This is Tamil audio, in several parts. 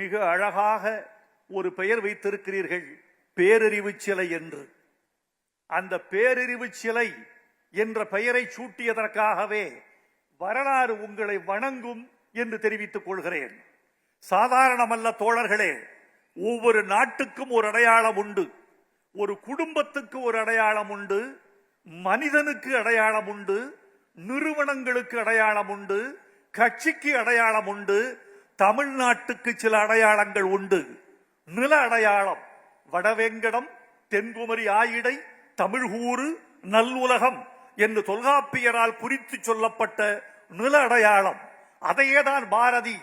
மிக அழகாக ஒரு பெயர் வைத்திருக்கிறீர்கள், பேரறிவு சிலை என்று. அந்த பேரறிவு சிலை என்ற பெயரை சூட்டியதற்காகவே வரலாறு உங்களை வணங்கும் என்று தெரிவித்துக் கொள்கிறேன். சாதாரணமல்ல தோழர்களே, ஒவ்வொரு நாட்டுக்கும் ஒரு அடையாளம் உண்டு, ஒரு குடும்பத்துக்கு ஒரு அடையாளம் உண்டு, மனிதனுக்கு அடையாளம் உண்டு, நிறுவனங்களுக்கு அடையாளம் உண்டு, கட்சிக்கு அடையாளம் உண்டு. தமிழ்நாட்டுக்கு சில அடையாளங்கள் உண்டு. நில அடையாளம் வடவேங்கடம், தென்குமரி ஆயிடை, தமிழ்கூறு, நல்லுலகம் என்று தொல்காப்பியரால் குறித்து சொல்லப்பட்ட நில அடையாளம். அதையேதான் பாரதி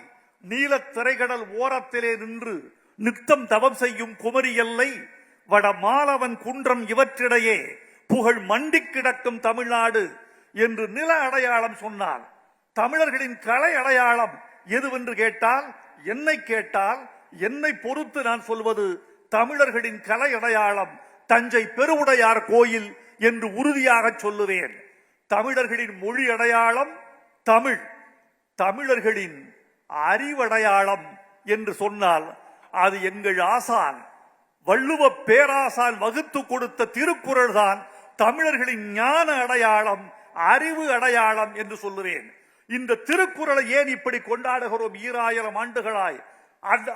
நீல திரைகடல் ஓரத்திலே நின்று நித்தம் தவம் செய்யும் குமரி எல்லை வட மாலவன் குன்றம் இவற்றிடையே புகழ் மண்டி கிடக்கும் தமிழ்நாடு என்று நில அடையாளம் சொன்னார். தமிழர்களின் கலை அடையாளம் எதுவென்று கேட்டால், என்னை பொறுத்து நான் சொல்வது தமிழர்களின் கலை அடையாளம் தஞ்சை பெருவுடையார் கோயில் என்று உறுதியாக சொல்லுவேன். தமிழர்களின் மொழி அடையாளம் தமிழ். தமிழர்களின் அறிவடையாளம் என்று சொன்னால் அது எங்கள் ஆசான் வள்ளுவ பேராசான் வகுத்து கொடுத்த திருக்குறள் தான் தமிழர்களின் ஞான அடையாளம், அறிவு அடையாளம் என்று சொல்லுவேன். இந்த திருக்குறளை ஏன் இப்படி கொண்டாடுகிறோம்? 2000 ஆண்டுகளாய்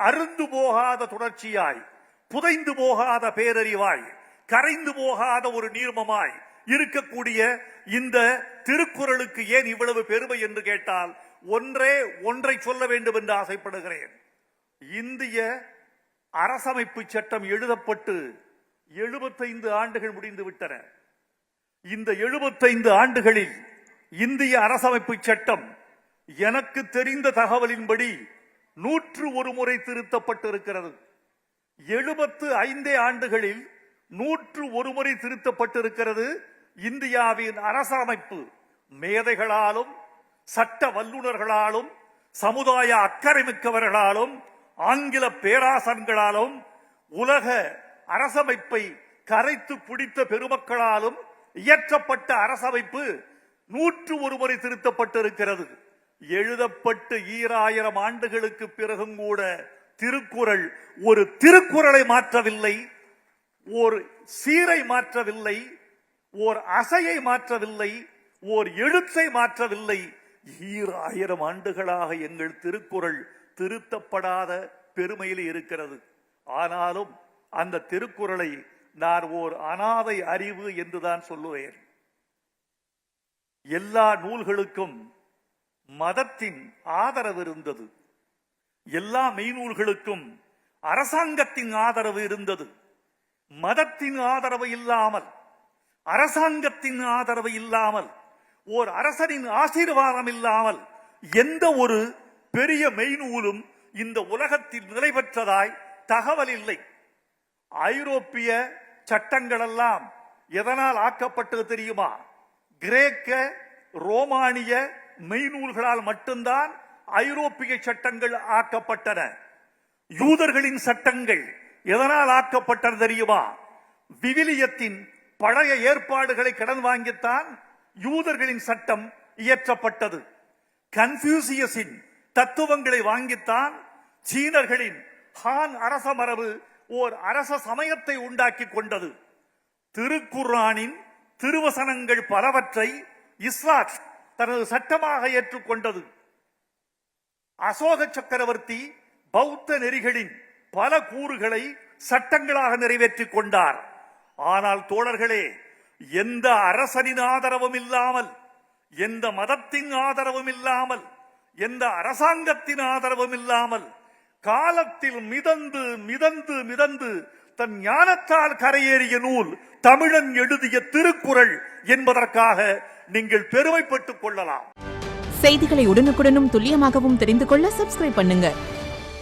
அருந்து போகாத தொடர்ச்சியாய், புதைந்து போகாத பேரறிவாய், கரைந்து போகாத ஒரு நீர்மமாய் இருக்கக்கூடிய இந்த திருக்குறளுக்கு ஏன் இவ்வளவு பெருமை என்று கேட்டால், ஒன்றை சொல்ல வேண்டும் என்று ஆசைப்படுகிறேன். இந்திய அரசமைப்பு சட்டம் எழுதப்பட்டு 75 ஆண்டுகள் முடிந்து விட்டன. இந்த 75 ஆண்டுகளில் இந்திய அரசமைப்பு சட்டம் எனக்கு தெரிந்த தகவலின்படி 101 முறை திருத்தப்பட்டிருக்கிறது. 75 ஆண்டுகளில் 101 முறை திருத்தப்பட்டிருக்கிறது. இந்தியாவின் அரசமைப்பு மேதைகளாலும் சட்ட வல்லுநர்களாலும் சமுதாய அக்கறை மிக்கவர்களாலும் ஆங்கில பேராசன்களாலும் உலக அரசமைப்பை கரைத்து பிடித்த பெருமக்களாலும் இயற்றப்பட்ட அரசமைப்பு 101 முறை திருத்தப்பட்டிருக்கிறது. எழுதப்பட்டு 2000 ஆண்டுகளுக்கு பிறகும் கூட திருக்குறள் ஒரு திருக்குறளை மாற்றவில்லை, ஒரு சீரை மாற்றவில்லை, ஓர் அசையை மாற்றவில்லை, ஓர் எழுத்தை மாற்றவில்லை. 2000 ஆண்டுகளாக எங்கள் திருக்குறள் திருத்தப்படாத பெருமையில் இருக்கிறது. ஆனாலும் அந்த திருக்குறளை நான் ஓர் அனாதை அறிவு என்றுதான் சொல்லுவேன். எல்லா நூல்களுக்கும் மதத்தின் ஆதரவு இருந்தது. எல்லா மெய்நூல்களுக்கும் அரசாங்கத்தின் ஆதரவு இருந்தது. மதத்தின் ஆதரவு இல்லாமல், அரசாங்கத்தின் ஆதரவு இல்லாமல், ஓர் அரசனின் ஆசீர்வாதம் இல்லாமல் எந்த ஒரு பெரிய மெய்நூலும் இந்த உலகத்தில் நிலை பெற்றதாய் தகவல் இல்லை. ஐரோப்பிய சட்டங்கள் எல்லாம் எதனால் ஆக்கப்பட்டது தெரியுமா? கிரேக்க ரோமானிய மெய்நூல்களால் மட்டும்தான் ஐரோப்பிய சட்டங்கள் ஆக்கப்பட்டன. யூதர்களின் சட்டங்கள் எதனால் ஆக்கப்பட்டது தெரியுமா? விவிலியத்தின் பழைய ஏற்பாடுகளை கடன் வாங்கித்தான் யூதர்களின் சட்டம் இயற்றப்பட்டது. கன்ஃபியூசியஸின் தத்துவங்களை வாங்கித்தான் சீனர்களின் ஹான் அரச மரபு ஓர் அரச சமயத்தை உண்டாக்கி கொண்டது. திருக்குர்ஆனின் திருவசனங்கள் பலவற்றை இஸ்லாம் தனது சட்டமாக ஏற்றுக்கொண்டது. அசோக சக்கரவர்த்தி பௌத்த நெறிகளின் பல கூறுகளை சட்டங்களாக நிறைவேற்றிக் கொண்டார். ஆனால் தோழர்களே, எந்த அரசனின் ஆதரவும் இல்லாமல், எந்த மதத்தின் ஆதரவும் இல்லாமல், எந்த அரசாங்கத்தின் ஆதரவும் இல்லாமல் காலத்தில் மிதந்து மிதந்து மிதந்து தன் ஞானத்தால் கரையேறிய நூல் தமிழன் எழுதிய திருக்குறள் என்பதற்காக நீங்கள் பெருமைப்பட்டுக் கொள்ளலாம். செய்திகளை உடனுக்குடனும் துல்லியமாகவும் தெரிந்து கொள்ள சப்ஸ்கிரைப் பண்ணுங்க.